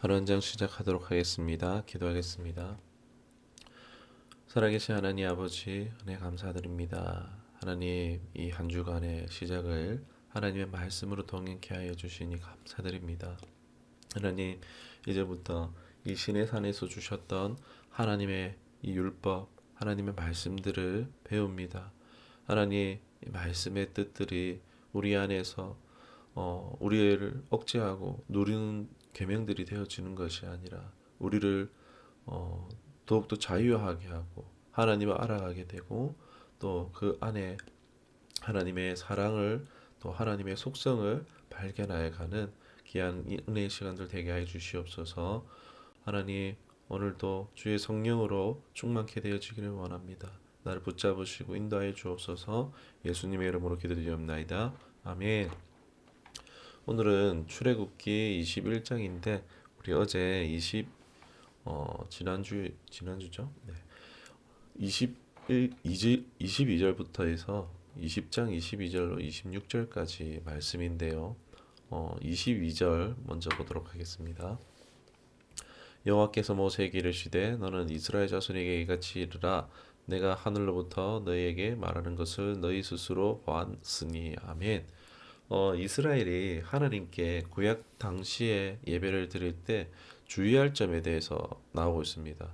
하루 한 장 시작하도록 하겠습니다. 기도하겠습니다. 살아계신 하나님 아버지, 은혜 감사드립니다. 하나님, 이 한 주간의 시작을 하나님의 말씀으로 동행케 하여 주시니 감사드립니다. 하나님, 이제부터 이 신의 산에서 주셨던 하나님의 이 율법, 하나님의 말씀들을 배웁니다. 하나님, 이 말씀의 뜻들이 우리 안에서 우리를 억제하고 누리는 계명들이 되어지는 것이 아니라 우리를 어, 더욱더 자유하게 하고 하나님을 알아가게 되고 또 그 안에 하나님의 사랑을 또 하나님의 속성을 발견하여 가는 귀한 은혜의 시간들 되게 하여 주시옵소서. 하나님, 오늘도 주의 성령으로 충만케 되어지기를 원합니다. 나를 붙잡으시고 인도하여 주옵소서. 예수님의 이름으로 기도드리옵나이다. 아멘. 오늘은 출애굽기 21장인데 우리 어제 지난주죠? 네. 22절부터 해서 20장 22절로 26절까지 말씀인데요. 22절 먼저 보도록 하겠습니다. 여호와께서 모세에게 이르시되 너는 이스라엘 자손에게 이같이 이르라. 내가 하늘로부터 너희에게 말하는 것을 너희 스스로 보았으니. 아멘. 이스라엘이 하나님께 구약 당시에 예배를 드릴 때 주의할 점에 대해서 나오고 있습니다.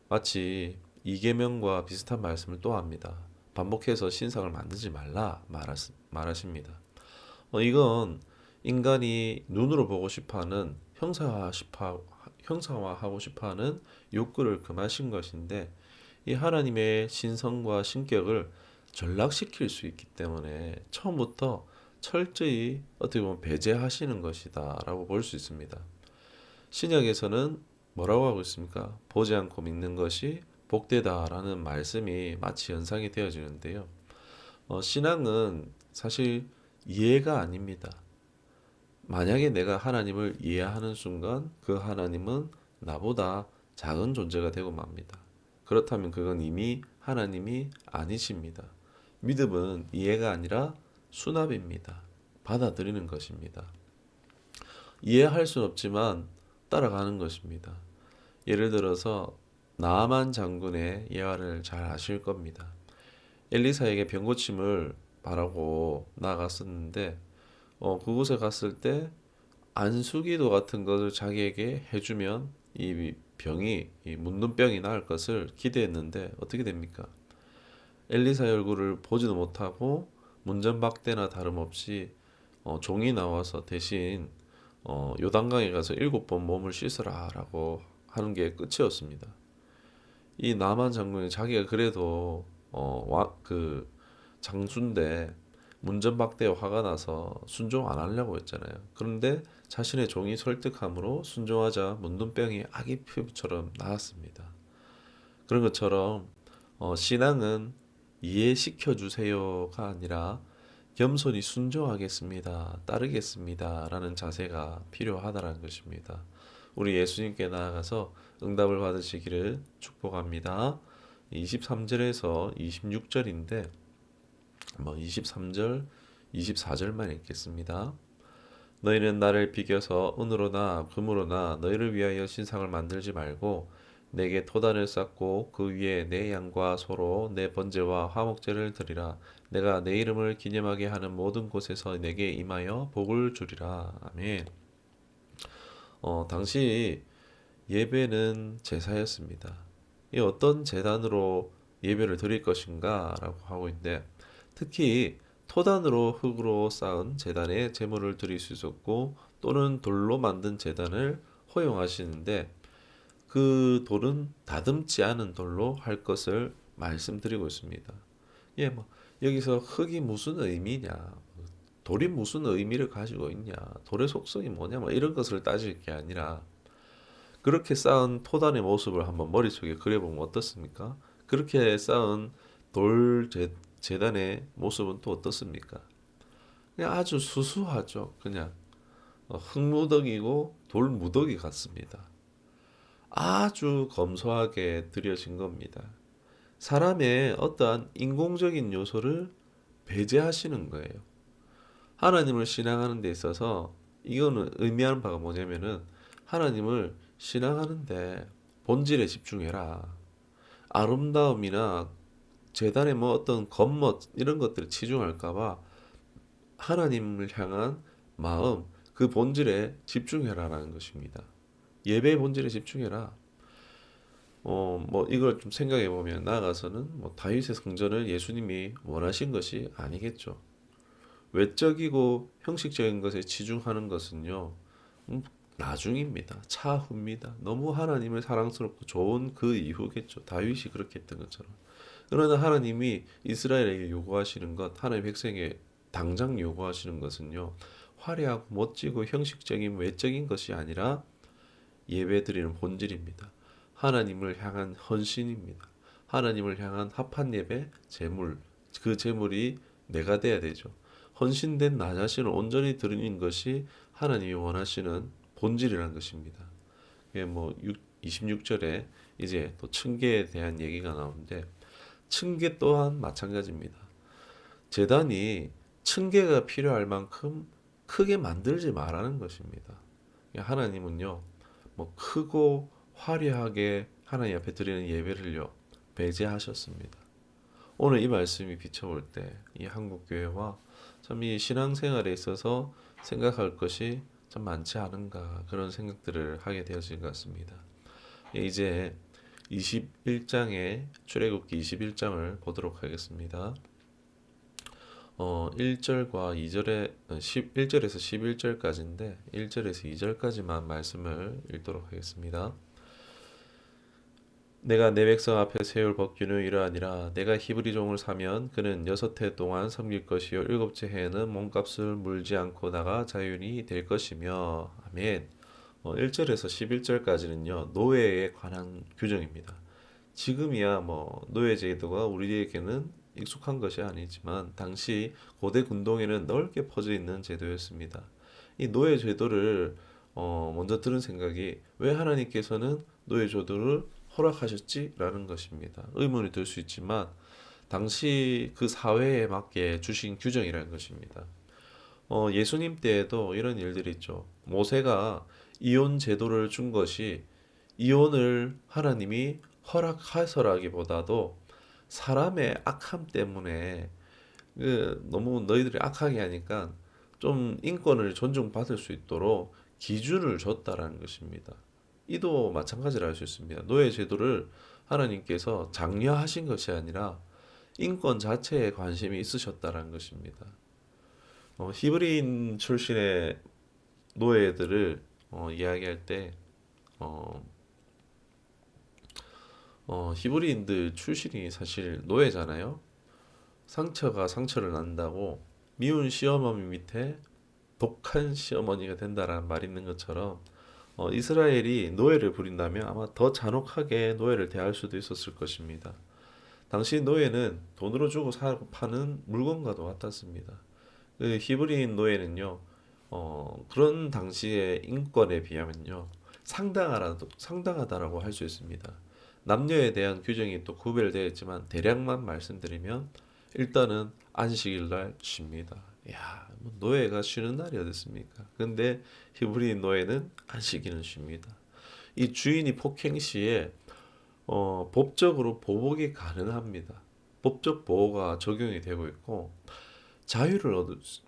마치 이계명과 비슷한 말씀을 또 합니다. 반복해서 신상을 만들지 말라 말하십니다. 이건 인간이 눈으로 보고 싶어하는 형상화하고 싶어하는 욕구를 금하신 것인데 이 하나님의 신성과 신격을 전락시킬 수 있기 때문에 처음부터 철저히 어떻게 보면 배제하시는 것이다라고 볼 수 있습니다. 신약에서는 뭐라고 하고 있습니까? 보지 않고 믿는 것이 복되다라는 말씀이 마치 연상이 되어지는데요. 신앙은 사실 이해가 아닙니다. 만약에 내가 하나님을 이해하는 순간 그 하나님은 나보다 작은 존재가 되고 맙니다. 그렇다면 그건 이미 하나님이 아니십니다. 믿음은 이해가 아니라 수납입니다. 받아들이는 것입니다. 이해할 수는 없지만 따라가는 것입니다. 예를 들어서 나아만 장군의 예화를 잘 아실 겁니다. 엘리사에게 병고침을 바라고 나아갔었는데 그곳에 갔을 때 안수기도 같은 것을 자기에게 해주면 이 병이 이 문둥병이 나을 것을 기대했는데 어떻게 됩니까? 엘리사의 얼굴을 보지도 못하고 문전박대나 다름없이 종이 나와서 대신 요단강에 가서 7번 몸을 씻으라라고 하는 게 끝이었습니다. 이 나만 장군이 자기가 그래도 그 장수인데 문전박대에 화가 나서 순종 안 하려고 했잖아요. 그런데 자신의 종이 설득함으로 순종하자 문둥병이 아기 피부처럼 나았습니다. 그런 것처럼 신앙은 이해시켜 주세요가 아니라 겸손히 순종하겠습니다. 따르겠습니다. 라는 자세가 필요하다는 것입니다. 우리 예수님께 나아가서 응답을 받으시기를 축복합니다. 23절에서 26절인데 23절, 24절만 읽겠습니다. 너희는 나를 비겨서 은으로나 금으로나 너희를 위하여 신상을 만들지 말고 내게 토단을 쌓고 그 위에 내 양과 소로 내 번제와 화목제를 드리라. 내가 내 이름을 기념하게 하는 모든 곳에서 내게 임하여 복을 주리라. 아멘. 당시 예배는 제사였습니다. 이 어떤 제단으로 예배를 드릴 것인가 라고 하고 있는데 특히 토단으로 흙으로 쌓은 제단에 제물을 드릴 수 있었고 또는 돌로 만든 제단을 허용하시는데 그 돌은 다듬지 않은 돌로 할 것을 말씀드리고 있습니다. 예, 여기서 흙이 무슨 의미냐, 돌이 무슨 의미를 가지고 있냐, 돌의 속성이 뭐냐, 이런 것을 따질 게 아니라 그렇게 쌓은 토단의 모습을 한번 머릿속에 그려보면 어떻습니까? 그렇게 쌓은 재단의 모습은 또 어떻습니까? 그냥 아주 수수하죠. 그냥 흙무더기고 돌무더기 같습니다. 아주 검소하게 드려진 겁니다. 사람의 어떠한 인공적인 요소를 배제하시는 거예요. 하나님을 신앙하는 데 있어서 이거는 의미하는 바가 뭐냐면은 하나님을 신앙하는데 본질에 집중해라. 아름다움이나 재단의 뭐 어떤 겉멋 이런 것들에 치중할까봐 하나님을 향한 마음, 그 본질에 집중해라라는 것입니다. 예배의 본질에 집중해라. 뭐 이걸 좀 생각해 보면 나아가서는 뭐 다윗의 성전을 예수님이 원하신 것이 아니겠죠. 외적이고 형식적인 것에 치중하는 것은요, 나중입니다. 차후입니다. 너무 하나님을 사랑스럽고 좋은 그 이후겠죠. 다윗이 그렇게 했던 것처럼. 그러나 하나님이 이스라엘에게 요구하시는 것, 하나님 백성에게 당장 요구하시는 것은요, 화려하고 멋지고 형식적인 외적인 것이 아니라 예배드리는 본질입니다. 하나님을 향한 헌신입니다. 하나님을 향한 합한 예배, 제물, 그 제물이 내가 돼야 되죠. 헌신된 나 자신을 온전히 드리는 것이 하나님이 원하시는 본질이라는 것입니다. 이게 뭐 26절에 이제 또 층계에 대한 얘기가 나오는데 층계 또한 마찬가지입니다. 제단이 층계가 필요할 만큼 크게 만들지 말라는 것입니다. 하나님은요, 뭐 크고 화려하게 하나님 앞에 드리는 예배를요, 배제하셨습니다. 오늘 이 말씀이 비춰볼 때 이 한국 교회와 참 이 신앙생활에 있어서 생각할 것이 참 많지 않은가 그런 생각들을 하게 되어진 것 같습니다. 이제 21장의 출애굽기 21장을 보도록 하겠습니다. 1절과 2절에 1절에서 11절까지인데 1절에서 2절까지만 말씀을 읽도록 하겠습니다. 내가 내 백성 앞에 세울 법규는 이러하니라. 내가 히브리 종을 사면 그는 6해 동안 섬길 것이요 7째 해에는 몸값을 물지 않고 나가 자유인이 될 것이며. 아멘. 1절에서 11절까지는요. 노예에 관한 규정입니다. 지금이야 뭐 노예 제도가 우리에게는 익숙한 것이 아니지만 당시 고대 군동에는 넓게 퍼져 있는 제도였습니다. 이 노예 제도를 먼저 들은 생각이 왜 하나님께서는 노예 제도를 허락하셨지라는 것입니다. 의문이 들 수 있지만 당시 그 사회에 맞게 주신 규정이라는 것입니다. 예수님 때에도 이런 일들이 있죠. 모세가 이혼 제도를 준 것이 이혼을 하나님이 허락하서라기보다도 사람의 악함 때문에 너무 너희들이 악하게 하니까 좀 인권을 존중받을 수 있도록 기준을 줬다라는 것입니다. 이도 마찬가지로 할 수 있습니다. 노예 제도를 하나님께서 장려하신 것이 아니라 인권 자체에 관심이 있으셨다라는 것입니다. 히브리인 출신의 노예들을 이야기할 때 어, 히브리인들 출신이 사실 노예잖아요. 상처가 상처를 낳는다고 미운 시어머니 밑에 독한 시어머니가 된다라는 말이 있는 것처럼 이스라엘이 노예를 부린다면 아마 더 잔혹하게 노예를 대할 수도 있었을 것입니다. 당시 노예는 돈으로 주고 사고 파는 물건과도 같았습니다. 그 히브리인 노예는요, 그런 당시의 인권에 비하면요, 상당하다라고 할 수 있습니다. 남녀에 대한 규정이 또 구별되어 있지만 대략만 말씀드리면 일단은 안식일 날 쉽니다. 야, 뭐 노예가 쉬는 날이 어딨습니까? 근데 히브리인 노예는 안식일은 쉽니다. 이 주인이 폭행 시에 법적으로 보복이 가능합니다. 법적 보호가 적용이 되고 있고 자유를 얻을 수,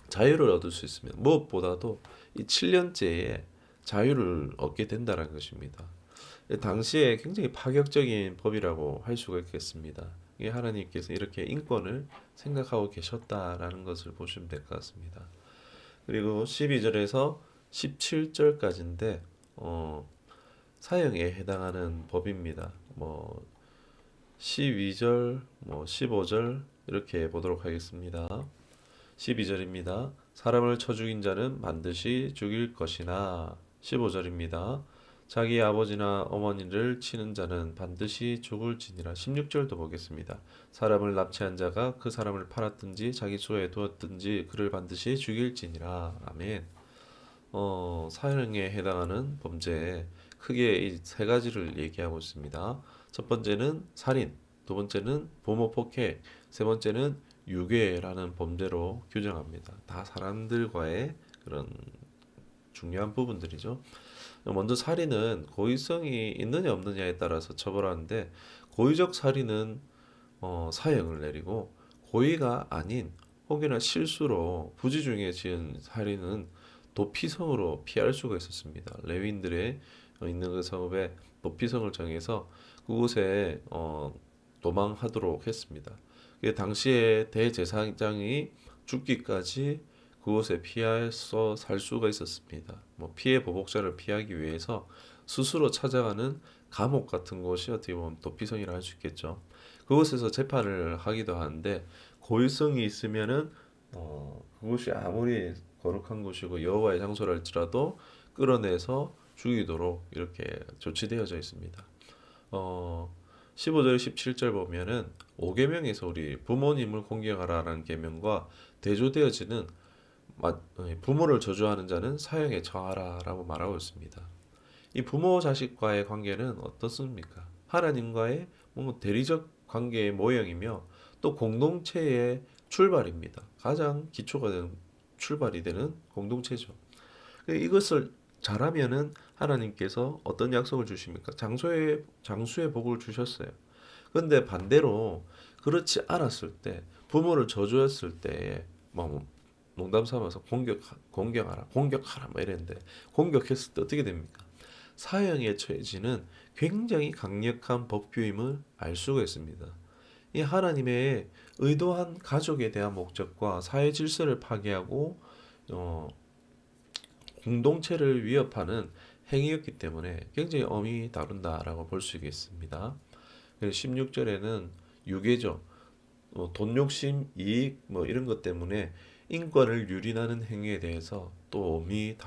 자유를 얻을 수 있습니다. 무엇보다도 이 7년째에 자유를 얻게 된다는 것입니다. 당시에 굉장히 파격적인 법이라고 할 수가 있겠습니다. 이게 하나님께서 이렇게 인권을 생각하고 계셨다라는 것을 보시면 될 것 같습니다. 그리고 12절에서 17절까지인데 사형에 해당하는 법입니다. 뭐 12절, 뭐 15절 이렇게 보도록 하겠습니다. 12절입니다. 사람을 쳐 죽인 자는 반드시 죽일 것이나 15절입니다. 자기 아버지나 어머니를 치는 자는 반드시 죽을지니라. 16절도 보겠습니다. 사람을 납치한 자가 그 사람을 팔았든지 자기 소에 두었든지 그를 반드시 죽일지니라. 아멘. 사형에 해당하는 범죄 크게 이 세 가지를 얘기하고 있습니다. 첫 번째는 살인, 두 번째는 부모 폭행, 세 번째는 유괴라는 범죄로 규정합니다. 다 사람들과의 그런 중요한 부분들이죠. 먼저 살인은 고의성이 있느냐 없느냐에 따라서 처벌하는데 고의적 살인은 사형을 내리고 고의가 아닌 혹여나 실수로 부지 중에 지은 살인은 도피성으로 피할 수가 있었습니다. 레윈들의 있는 그 성읍에 도피성을 정해서 그곳에 도망하도록 했습니다. 당시에 대제사장이 죽기까지 그곳에 피해서 살 수가 있었습니다. 뭐 피해 보복자를 피하기 위해서 스스로 찾아가는 감옥 같은 곳이 어떻게 보면 도피성이라 할 수 있겠죠. 그곳에서 재판을 하기도 하는데 고의성이 있으면은 그곳이 아무리 거룩한 곳이고 여호와의 장소라 할지라도 끌어내서 죽이도록 이렇게 조치되어져 있습니다. 15절 17절 보면은 5계명에서 우리 부모님을 공경하라라는 계명과 대조되어지는 부모를 저주하는 자는 사형에 처하라라고 말하고 있습니다. 이 부모 자식과의 관계는 어떻습니까? 하나님과의 뭔가 대리적 관계의 모형이며 또 공동체의 출발입니다. 가장 기초가 되는 출발이 되는 공동체죠. 이것을 잘하면은 하나님께서 어떤 약속을 주십니까? 장수의 복을 주셨어요. 그런데 반대로 그렇지 않았을 때 부모를 저주했을 때에 뭐 농담 삼아서 공격하라 뭐 이랬는데 공격했을 때 어떻게 됩니까? 사형에 처해지는 굉장히 강력한 법규임을 알 수가 있습니다. 이 하나님의 의도한 가족에 대한 목적과 사회 질서를 파괴하고 어, 공동체를 위협하는 행위였기 때문에 굉장히 엄히 다룬다라고 볼 수 있겠습니다. 16절에는 유괴죠. 돈 욕심, 이익 뭐 이런 것 때문에 인권을 유린하는 행위에 대해서 또 엄히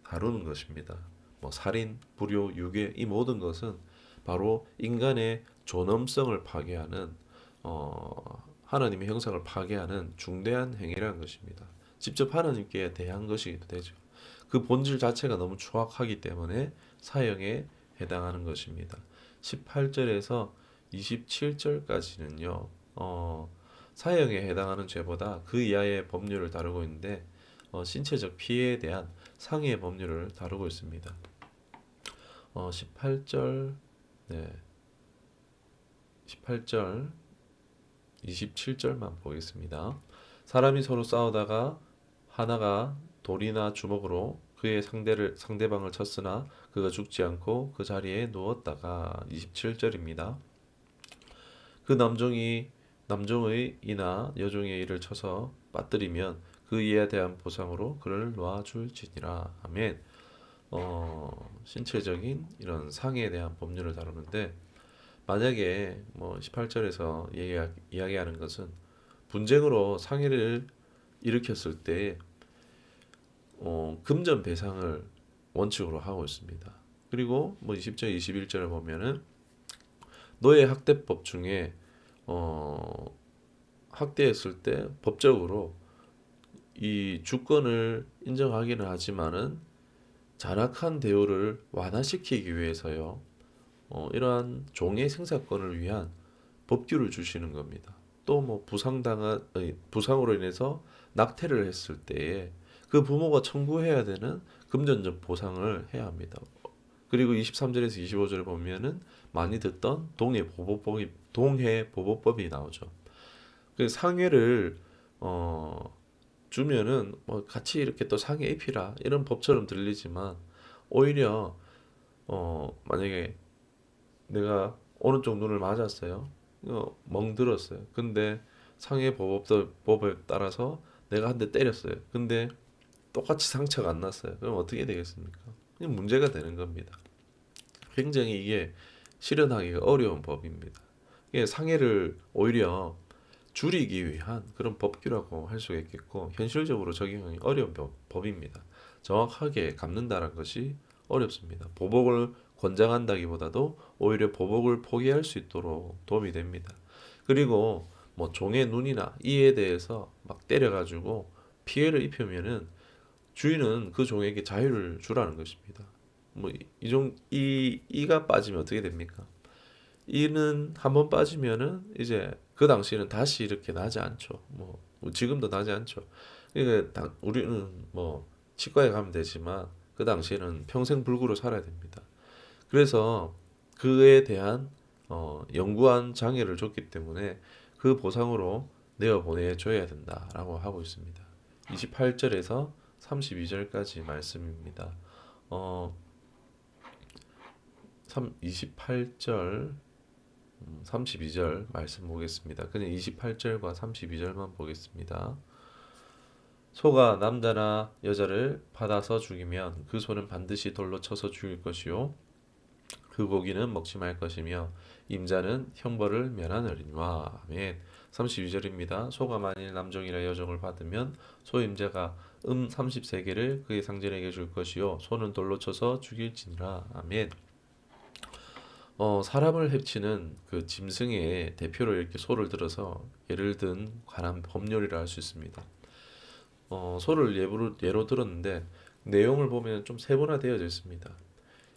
다루는 것입니다. 뭐 살인, 불효, 유괴 이 모든 것은 바로 인간의 존엄성을 파괴하는 하나님의 형상을 파괴하는 중대한 행위라는 것입니다. 직접 하나님께 대한 것이기도 되죠. 그 본질 자체가 너무 추악하기 때문에 사형에 해당하는 것입니다. 18절에서 27절까지는요. 사형에 해당하는 죄보다 그 이하의 법률을 다루고 있는데 신체적 피해에 대한 상해 법률을 다루고 있습니다. 18절, 네, 18절, 27절만 보겠습니다. 사람이 서로 싸우다가 하나가 돌이나 주먹으로 그의 상대방을 쳤으나 그가 죽지 않고 그 자리에 누웠다가 27절입니다. 그 남종의 이나 여종의 이를 쳐서 빠뜨리면 그 이에 대한 보상으로 그를 놔줄지니라. 아멘. 신체적인 이런 상해에 대한 법률을 다루는데 만약에 뭐 18절에서 이야기하는 것은 분쟁으로 상해를 일으켰을 때 금전 배상을 원칙으로 하고 있습니다. 그리고 뭐 20절, 21절을 보면은 노예 학대법 중에 학대했을 때 법적으로 이 주권을 인정하기는 하지만은 잔악한 대우를 완화시키기 위해서요. 이러한 종의 생사권을 위한 법규를 주시는 겁니다. 또 뭐 부상으로 인해서 낙태를 했을 때에 그 부모가 청구해야 되는 금전적 보상을 해야 합니다. 그리고 23절에서 25절을 보면은 많이 듣던 동해 보복법이 나오죠. 그 상해를 주면은 뭐 같이 이렇게 또 상해 입히라 이런 법처럼 들리지만 오히려 만약에 내가 오른쪽 눈을 맞았어요. 멍들었어요. 근데 상해 법에 따라서 내가 한 대 때렸어요. 근데 똑같이 상처가 안 났어요. 그럼 어떻게 되겠습니까? 문제가 되는 겁니다. 굉장히 이게 실현하기가 어려운 법입니다. 이게 상해를 오히려 줄이기 위한 그런 법규라고 할 수가 있겠고 현실적으로 적용하기 어려운 법입니다. 정확하게 갚는다는 것이 어렵습니다. 보복을 권장한다기보다도 오히려 보복을 포기할 수 있도록 도움이 됩니다. 그리고 뭐 종의 눈이나 이에 대해서 막 때려가지고 피해를 입히면은 주인은 그 종에게 자유를 주라는 것입니다. 뭐 이가 빠지면 어떻게 됩니까? 이는 한번 빠지면은 이제 그 당시에는 다시 이렇게 나지 않죠. 뭐 지금도 나지 않죠. 그러니까 우리는 뭐 치과에 가면 되지만 그 당시에는 평생 불구로 살아야 됩니다. 그래서 그에 대한 영구한 장애를 줬기 때문에 그 보상으로 내어 보내줘야 된다라고 하고 있습니다. 28절에서 32절까지 말씀입니다. 어, 28절, 32절 말씀 보겠습니다. 그냥 28절과 32절만 보겠습니다. 소가 남자나 여자를 받아서 죽이면 그 소는 반드시 돌로 쳐서 죽일 것이요 그 고기는 먹지 말 것이며 임자는 형벌을 면하느니와. 아멘. 32절입니다. 소가 만일 남종이나 여종을 받으면 소 임자가 30세겔을 그의 상전에게 줄 것이요 소는 돌로 쳐서 죽일지니라. 아멘. 사람을 해치는 그 짐승의 대표로 이렇게 소를 들어서 예를 든 관한 법률이라 할 수 있습니다. 소를 예로 들었는데 내용을 보면 좀 세분화되어져 있습니다.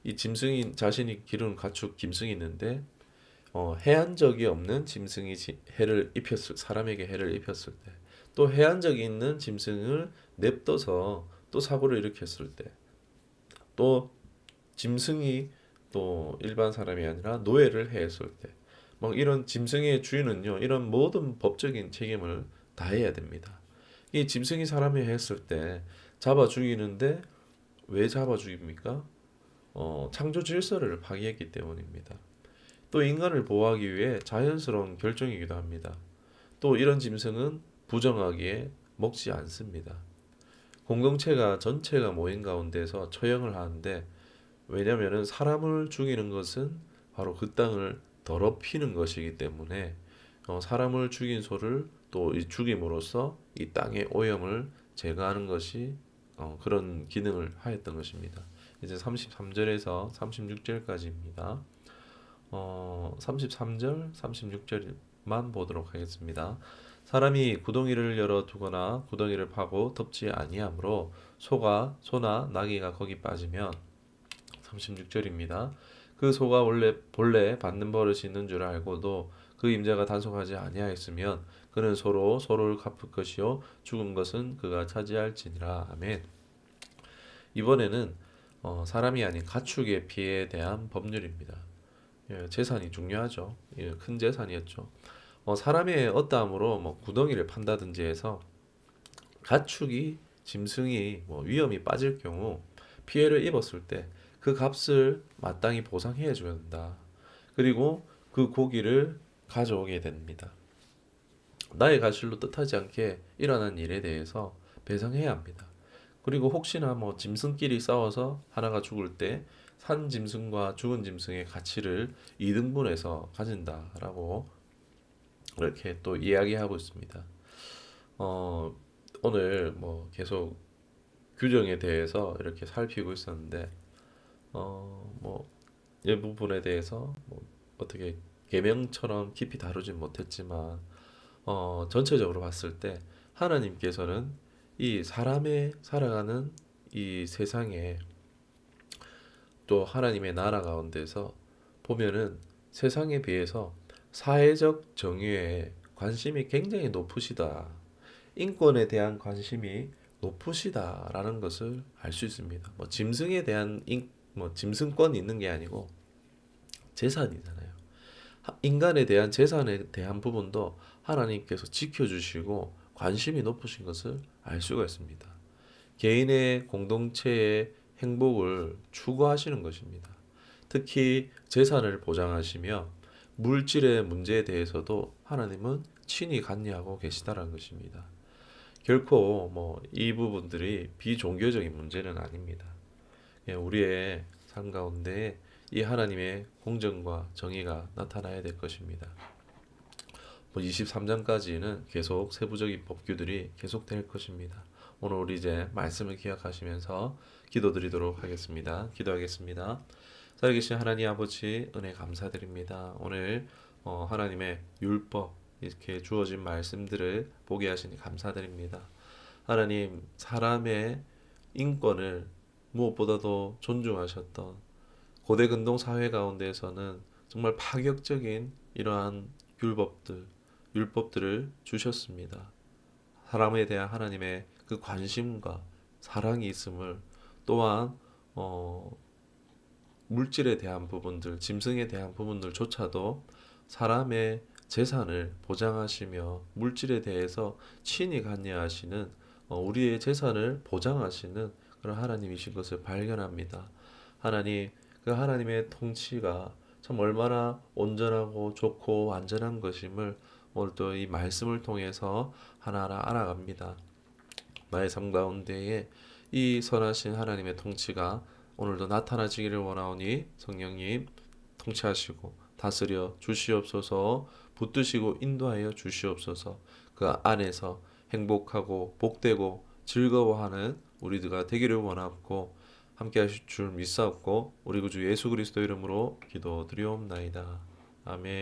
이 짐승이 자신이 기르는 가축 짐승이 있는데 해한 적이 없는 짐승이 사람에게 해를 입혔을 때, 또 해한 적이 있는 짐승을 냅둬서 또 사고를 일으켰을 때, 또 짐승이 또 일반 사람이 아니라 노예를 해했을 때, 뭐 이런 짐승의 주인은요, 이런 모든 법적인 책임을 다해야 됩니다. 이 짐승이 사람이 했을 때 잡아 죽이는데 왜 잡아 죽입니까? 창조 질서를 파기했기 때문입니다. 또 인간을 보호하기 위해 자연스러운 결정이기도 합니다. 또 이런 짐승은 부정하기에 먹지 않습니다. 공동체가 전체가 모인 가운데서 처형을 하는데, 왜냐하면 사람을 죽이는 것은 바로 그 땅을 더럽히는 것이기 때문에 사람을 죽인 소를 또 죽임으로써 이 땅의 오염을 제거하는 것이 그런 기능을 하였던 것입니다. 이제 33절에서 36절까지입니다. 33절, 36절만 보도록 하겠습니다. 사람이 구덩이를 열어 두거나 구덩이를 파고 덮지 아니하므로 소나 나귀가 거기 빠지면 36절입니다. 그 소가 본래 받는 버릇이 있는 줄 알고도 그 임자가 단속하지 아니하였으면 그는 소를 갚을 것이요 죽은 것은 그가 차지할지니라. 아멘. 이번에는 사람이 아닌 가축의 피해에 대한 법률입니다. 예, 재산이 중요하죠. 예, 큰 재산이었죠. 사람의 어떠함으로 뭐 구덩이를 판다든지 해서 가축이 짐승이 뭐 위험이 빠질 경우 피해를 입었을 때 그 값을 마땅히 보상해 줘야 된다. 그리고 그 고기를 가져오게 됩니다. 나의 과실로 뜻하지 않게 일어난 일에 대해서 배상해야 합니다. 그리고 혹시나 뭐 짐승끼리 싸워서 하나가 죽을 때 산 짐승과 죽은 짐승의 가치를 2등분해서 가진다라고 이렇게 또 이야기하고 있습니다. 오늘 뭐 계속 규정에 대해서 이렇게 살피고 있었는데 뭐 이 부분에 대해서 뭐 어떻게 계명처럼 깊이 다루진 못했지만 전체적으로 봤을 때 하나님께서는 이 사람의 살아가는 이 세상에 또 하나님의 나라 가운데서 보면은 세상에 비해서 사회적 정의에 관심이 굉장히 높으시다. 인권에 대한 관심이 높으시다라는 것을 알 수 있습니다. 뭐 짐승에 대한 짐승권이 있는 게 아니고 재산이잖아요. 인간에 대한 재산에 대한 부분도 하나님께서 지켜주시고 관심이 높으신 것을 알 수가 있습니다. 개인의 공동체의 행복을 추구하시는 것입니다. 특히 재산을 보장하시며 물질의 문제에 대해서도 하나님은 친히 관여하고 계시다라는 것입니다. 결코 뭐 이 부분들이 비종교적인 문제는 아닙니다. 우리의 삶 가운데 이 하나님의 공정과 정의가 나타나야 될 것입니다. 23장까지는 계속 세부적인 법규들이 계속될 것입니다. 오늘 우리 이제 말씀을 기억하시면서 기도드리도록 하겠습니다. 기도하겠습니다. 살아계신 하나님 아버지, 은혜 감사드립니다. 오늘 하나님의 율법 이렇게 주어진 말씀들을 보게 하시니 감사드립니다. 하나님, 사람의 인권을 무엇보다도 존중하셨던 고대 근동 사회 가운데에서는 정말 파격적인 이러한 율법들을 주셨습니다. 사람에 대한 하나님의 그 관심과 사랑이 있음을, 또한 물질에 대한 부분들, 짐승에 대한 부분들조차도 사람의 재산을 보장하시며 물질에 대해서 친히 관여하시는, 우리의 재산을 보장하시는 그런 하나님이신 것을 발견합니다. 하나님, 그 하나님의 통치가 참 얼마나 온전하고 좋고 완전한 것임을 오늘 또 이 말씀을 통해서 하나하나 알아갑니다. 나의 삶 가운데에 이 선하신 하나님의 통치가 오늘도 나타나지기를 원하오니 성령님 통치하시고 다스려 주시옵소서. 붙드시고 인도하여 주시옵소서. 그 안에서 행복하고 복되고 즐거워하는 우리들과 되기를 원하고 함께 하실 줄 믿사옵고 우리 구주 예수 그리스도 이름으로 기도드리옵나이다. 아멘.